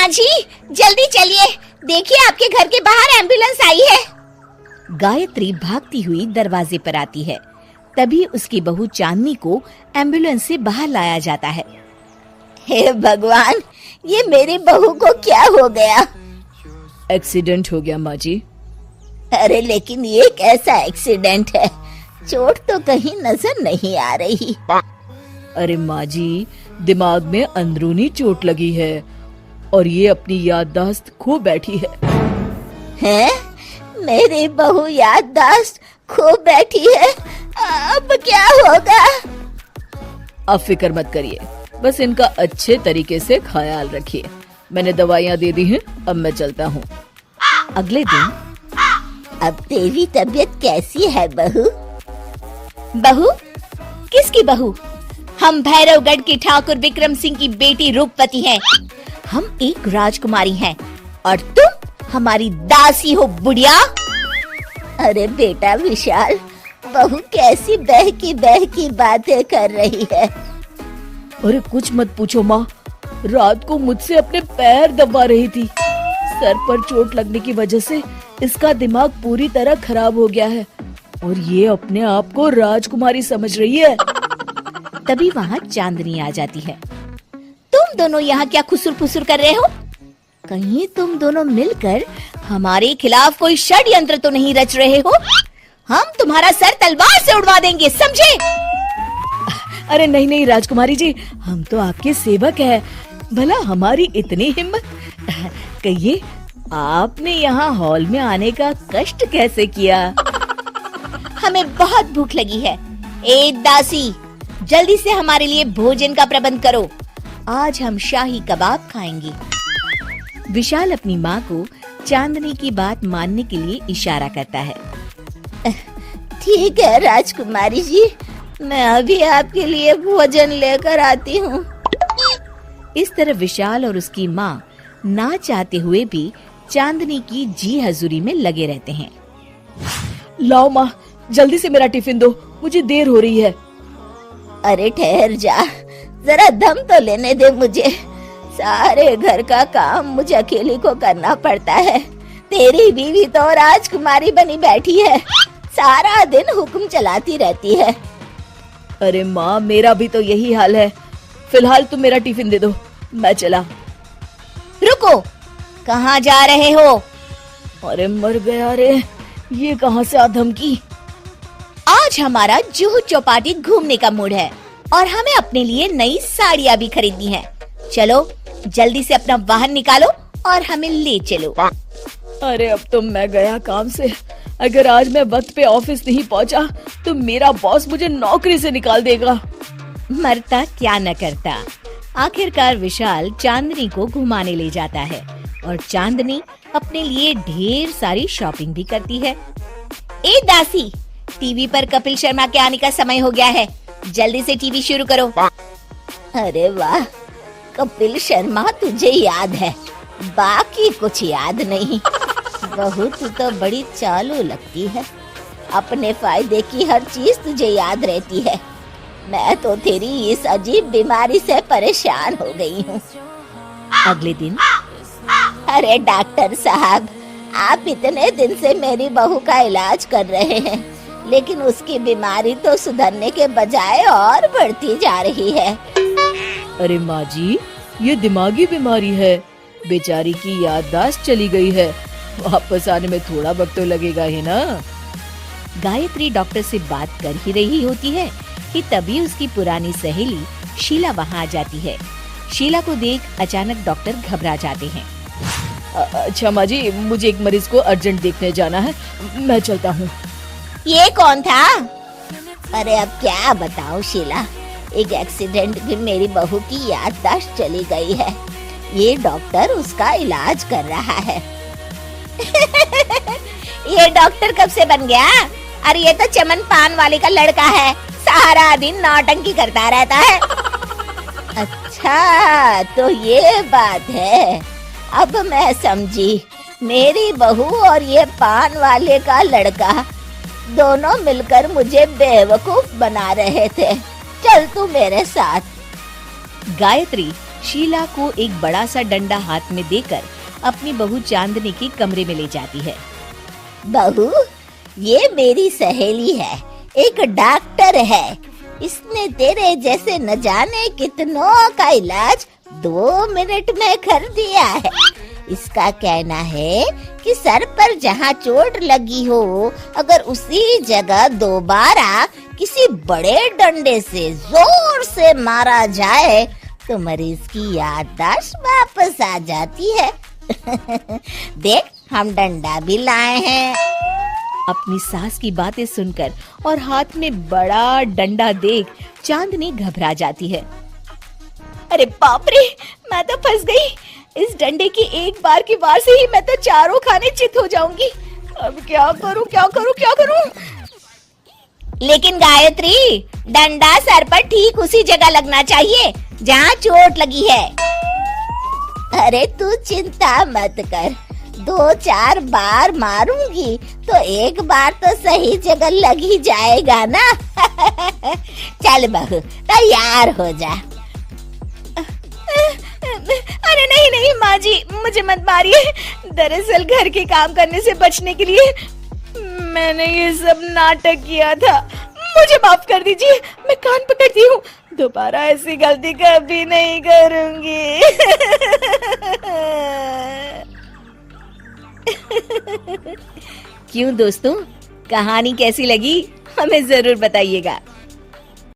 माँ जी जल्दी चलिए, देखिए आपके घर के बाहर एम्बुलेंस आई है। गायत्री भागती हुई दरवाजे पर आती है। तभी उसकी बहू चांदनी को एम्बुलेंस से बाहर लाया जाता है। हे भगवान, ये मेरी बहू को क्या हो गया? एक्सीडेंट हो गया माँ जी। अरे लेकिन ये कैसा एक्सीडेंट है? चोट तो कहीं नजर नहीं आ रही। अरे माँ जी, दिमाग में अंदरूनी चोट लगी है और ये अपनी याददाश्त खो बैठी है। हैं? मेरी बहू याददाश्त खो बैठी है, अब क्या होगा? आप फिक्र मत करिए, बस इनका अच्छे तरीके से ख्याल रखिए। मैंने दवाइयाँ दे दी हैं, अब मैं चलता हूँ। अगले दिन, अब तेरी तबीयत कैसी है बहू? बहू? किसकी बहू? हम भैरवगढ़ के ठाकुर विक्रम सिंह की बेटी रूपवती हैं। हम एक राजकुमारी हैं और तुम हमारी दासी हो बुढ़िया। अरे बेटा विशाल, बहू कैसी बहकी बातें कर रही है। अरे कुछ मत पूछो माँ, रात को मुझसे अपने पैर दबा रही थी। सर पर चोट लगने की वजह से इसका दिमाग पूरी तरह खराब हो गया है और ये अपने आप को राजकुमारी समझ रही है। तभी वहाँ चांदनी आ जाती है। तुम दोनों यहाँ क्या खुसुर-फुसुर कर रहे हो? कहीं तुम दोनों मिलकर हमारे खिलाफ कोई षड्यंत्र तो नहीं रच रहे हो? हम तुम्हारा सर तलवार से उड़वा देंगे, समझे? अरे नहीं नहीं राजकुमारी जी, हम तो आपके सेवक हैं। भला हमारी इतनी हिम्मत? कहिए, आपने यहाँ हॉल में आने का कष्ट कैसे किया? हमें बहुत भूख लगी है। ए दासी, जल्दी से हमारे लिए भोजन का प्रबंध करो। आज हम शाही कबाब खाएंगे। विशाल अपनी माँ को चांदनी की बात मानने के लिए इशारा करता है। ठीक है राजकुमारी जी, मैं अभी आपके लिए भोजन लेकर आती हूँ। इस तरह विशाल और उसकी माँ ना चाहते हुए भी चांदनी की जी हजूरी में लगे रहते हैं। लाओ माँ, जल्दी से मेरा टिफिन दो, मुझे देर हो रही है। अरे ठहर जा, जरा दम तो लेने दे मुझे। सारे घर का काम मुझे अकेली को करना पड़ता है। तेरी बीवी तो राजकुमारी बनी बैठी है, सारा दिन हुक्म चलाती रहती है। अरे माँ, मेरा भी तो यही हाल है। फिलहाल तुम मेरा टिफिन दे दो, मैं चला। रुको, कहाँ जा रहे हो? अरे मर गया रे, ये कहाँ से आ धमकी? आज हमारा जुहू चौपाटी घूमने का मूड है और हमें अपने लिए नई साड़ियाँ भी खरीदनी है। चलो जल्दी से अपना वाहन निकालो और हमें ले चलो। अरे अब तो मैं गया काम से। अगर आज मैं वक्त पे ऑफिस नहीं पहुंचा तो मेरा बॉस मुझे नौकरी से निकाल देगा। मरता क्या न करता। आखिरकार विशाल चांदनी को घुमाने ले जाता है और चांदनी अपने लिए ढेर सारी शॉपिंग भी करती है। ए दासी, टीवी पर कपिल शर्मा के आने का समय हो गया है, जल्दी से टीवी शुरू करो। अरे वाह, कपिल शर्मा तुझे याद है, बाकी कुछ याद नहीं। बहू तू तो बड़ी चालू लगती है, अपने फायदे की हर चीज तुझे याद रहती है। मैं तो तेरी इस अजीब बीमारी से परेशान हो गई हूँ। अगले दिन, अरे डॉक्टर साहब, आप इतने दिन से मेरी बहू का इलाज कर रहे हैं, लेकिन उसकी बीमारी तो सुधरने के बजाय और बढ़ती जा रही है। अरे माँ जी, ये दिमागी बीमारी है। बेचारी की याददाश्त चली गई है, वापस आने में थोड़ा वक्त तो लगेगा ही ना। गायत्री डॉक्टर से बात कर ही रही होती है कि तभी उसकी पुरानी सहेली शीला वहाँ आ जाती है। शीला को देख अचानक डॉक्टर घबरा जाते हैं। अच्छा माँ जी, मुझे एक मरीज को अर्जेंट देखने जाना है, मैं चलता हूँ। ये कौन था? अरे अब क्या बताऊं शीला, एक एक्सीडेंट में मेरी बहू की याददाश्त चली गई है। ये डॉक्टर उसका इलाज कर रहा है। ये डॉक्टर कब से बन गया? अरे ये तो चमन पान वाले का लड़का है, सारा दिन नौटंकी करता रहता है। अच्छा तो ये बात है, अब मैं समझी। मेरी बहू और ये पान वाले का लड़का दोनों मिलकर मुझे बेवकूफ बना रहे थे। चल तू मेरे साथ। गायत्री शीला को एक बड़ा सा डंडा हाथ में देकर अपनी बहू चांदनी के कमरे में ले जाती है। बहू, ये मेरी सहेली है, एक डॉक्टर है। इसने तेरे जैसे न जाने कितनों का इलाज 2 मिनट में कर दिया है। इसका कहना है कि सर पर जहाँ चोट लगी हो, अगर उसी जगह दोबारा किसी बड़े डंडे से जोर से मारा जाए तो मरीज की याददाश्त वापस आ जाती है। देख, हम डंडा भी लाए हैं। अपनी सास की बातें सुनकर और हाथ में बड़ा डंडा देख चांदनी घबरा जाती है। अरे बाप रे, मैं तो फंस गई। इस डंडे की एक बार की वार से ही मैं तो चारों खाने चित हो जाऊंगी। अब क्या करूं, क्या करूं, क्या करूं? लेकिन गायत्री, डंडा सर पर ठीक उसी जगह लगना चाहिए जहाँ चोट लगी है। अरे तू चिंता मत कर, 2-4 बार मारूंगी तो एक बार तो सही जगह लग ही जाएगा ना। चल बहू, तैयार हो जा। अरे नहीं नहीं माँ जी, मुझे मत मारिए। दरअसल घर के काम करने से बचने के लिए मैंने ये सब नाटक किया था। मुझे माफ कर दीजिए, मैं कान पकड़ती हूँ। दोबारा ऐसी गलती कभी नहीं करूंगी। क्यों दोस्तों, कहानी कैसी लगी हमें जरूर बताइएगा।